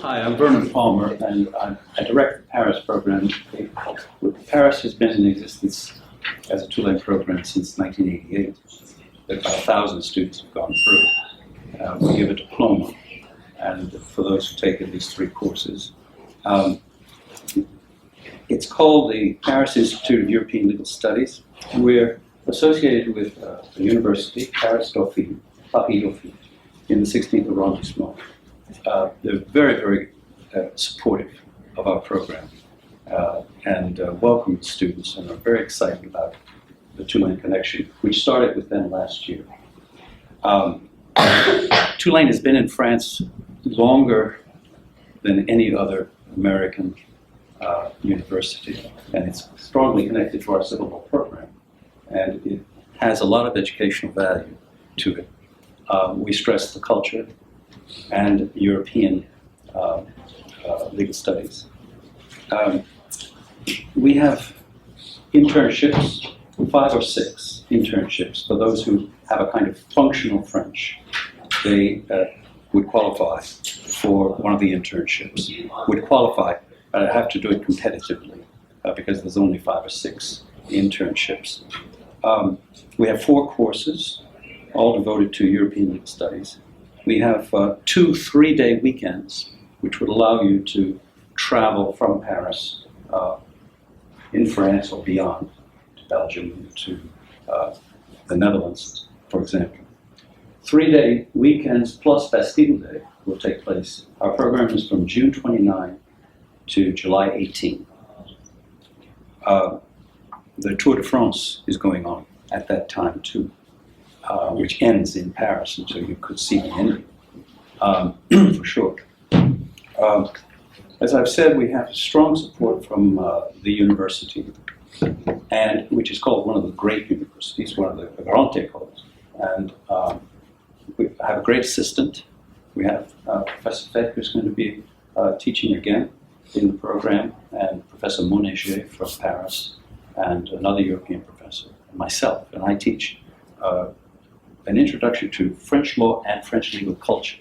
Hi, I'm Vernon Palmer, and I direct the Paris program. Paris has been in existence as a Tulane program since 1988. About 1,000 students have gone through. We give a diploma, and for those who take at least 3 courses. It's called the Paris Institute of European Legal Studies. We're associated with a university, Paris Dauphine, Paris Dauphine, in the 16th arrondissement. They're very, very supportive of our program and welcome students, and are very excited about the Tulane connection, which started with them last year. Tulane has been in France longer than any other American university, and it's strongly connected to our civil law program, and it has a lot of educational value to it. We stress the culture and European legal studies. We have internships, 5 or 6 internships for those who have a kind of functional French. They would qualify for one of the internships, would qualify, but I have to do it competitively because there's only 5 or 6 internships. We have 4 courses, all devoted to European legal studies. We have 2 3-day weekends, which would allow you to travel from Paris in France or beyond, to Belgium, to the Netherlands, for example. 3-day weekends plus Bastille Day will take place. Our program is from June 29 to July 18. The Tour de France is going on at that time too, which ends in Paris, and so you could see the end for sure. As I've said, we have strong support from the university, and which is called one of the great universities, one of the Grand Écoles. And we have a great assistant. We have Professor Fett, who's going to be teaching again in the program, and Professor Monéger from Paris, and another European professor, and myself. And I teach an introduction to French law and French legal culture.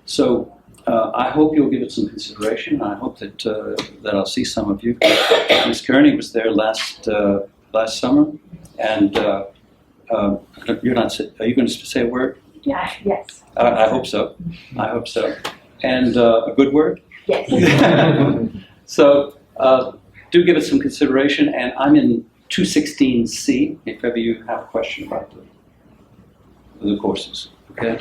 So I hope you'll give it some consideration. I hope that that I'll see some of you. Ms. Kearney was there last summer, and you're not. Are you going to say a word? Yeah. Yes. I hope so. I hope so. And a good word. Yes. So do give it some consideration. And I'm in 216C. If ever you have a question about the courses. Okay.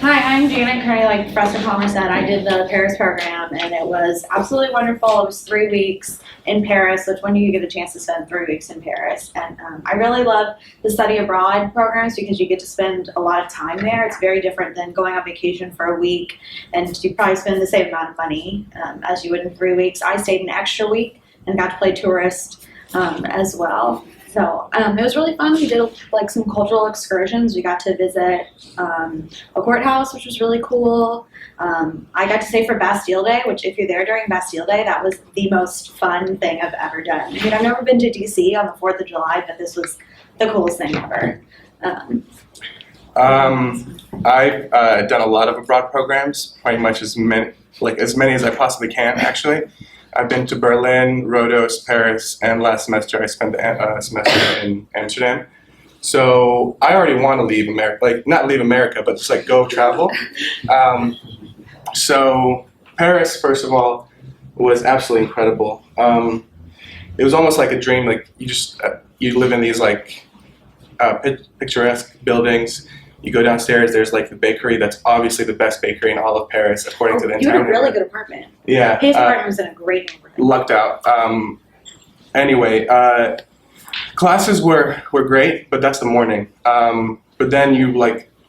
Hi, I'm Janet Kearney. Like Professor Palmer said, I did the Paris program, and it was absolutely wonderful. It was 3 weeks in Paris, which when do you get the chance to spend 3 weeks in Paris? And I really love the study abroad programs because you get to spend a lot of time there. It's very different than going on vacation for a week, and you probably spend the same amount of money as you would in 3 weeks. I stayed an extra week and got to play tourist as well. So it was really fun. We did like some cultural excursions. We got to visit a courthouse, which was really cool. I got to stay for Bastille Day, which if you're there during Bastille Day, that was the most fun thing I've ever done. I mean, I've never been to DC on the 4th of July, but this was the coolest thing ever. I've done a lot of abroad programs, pretty much as many as I possibly can, actually. I've been to Berlin, Rhodos, Paris, and last semester I spent a semester in Amsterdam. So I already want to leave America, like not leave America, but just like go travel. So Paris, first of all, was absolutely incredible. It was almost like a dream. Like you live in these like picturesque buildings. You go downstairs, there's like the bakery that's obviously the best bakery in all of Paris, according to the entire You had a really good apartment. Yeah. His apartment was in a great neighborhood. Lucked out. Anyway, classes were great, but that's the morning. But then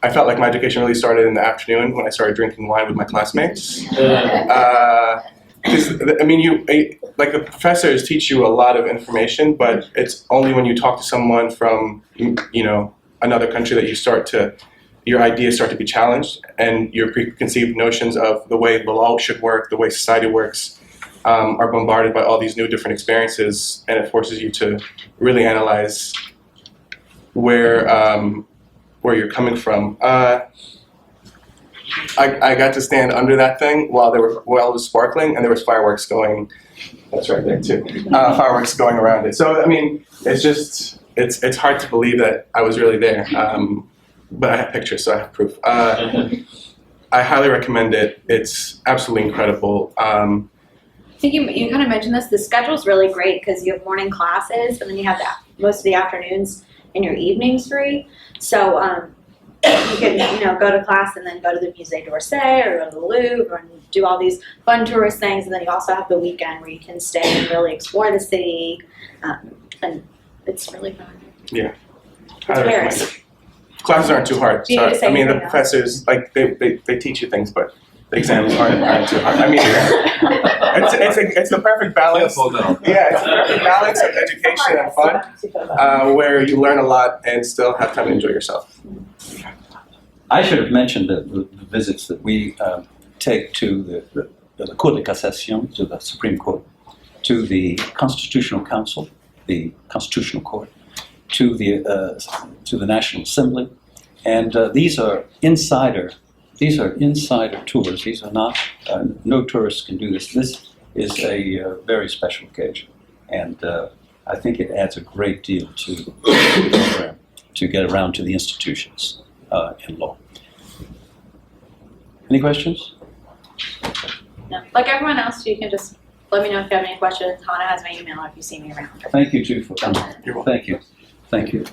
I felt like my education really started in the afternoon when I started drinking wine with my classmates. Because I mean, the professors teach you a lot of information, but it's only when you talk to someone from another country that your ideas start to be challenged, and your preconceived notions of the way the law should work, the way society works, are bombarded by all these new different experiences, and it forces you to really analyze where you're coming from. I got to stand under that thing while it was sparkling, and there was fireworks going. That's right there too. Fireworks going around it. So I mean, it's hard to believe that I was really there. But I have pictures, so I have proof. I highly recommend it. It's absolutely incredible. I think you kind of mentioned this. The schedule's really great because you have morning classes and then you have most of the afternoons and your evenings free. So you can go to class and then go to the Musée d'Orsay or go to the Louvre and do all these fun tourist things. And then you also have the weekend where you can stay and really explore the city. And it's really fun. Yeah. It's Paris. Classes aren't too hard. Do you need to say I mean, the anything else? professors, like, they teach you things, but the exams aren't too hard. I mean, it's the perfect balance. Yeah, it's the perfect balance of education and fun, where you learn a lot and still have time to enjoy yourself. I should have mentioned the visits that we take to the Cour de Cassation, to the Supreme Court, to the Constitutional Council, the Constitutional Court, to the National Assembly, and these are insider tours. These are not no tourists can do this. This is a very special occasion, and I think it adds a great deal to the program to get around to the institutions in law. Any questions? No. Like everyone else, you can just let me know if you have any questions. Hannah has my email if you see me around. Thank you, Jude, for coming. You're welcome. Thank you. Thank you.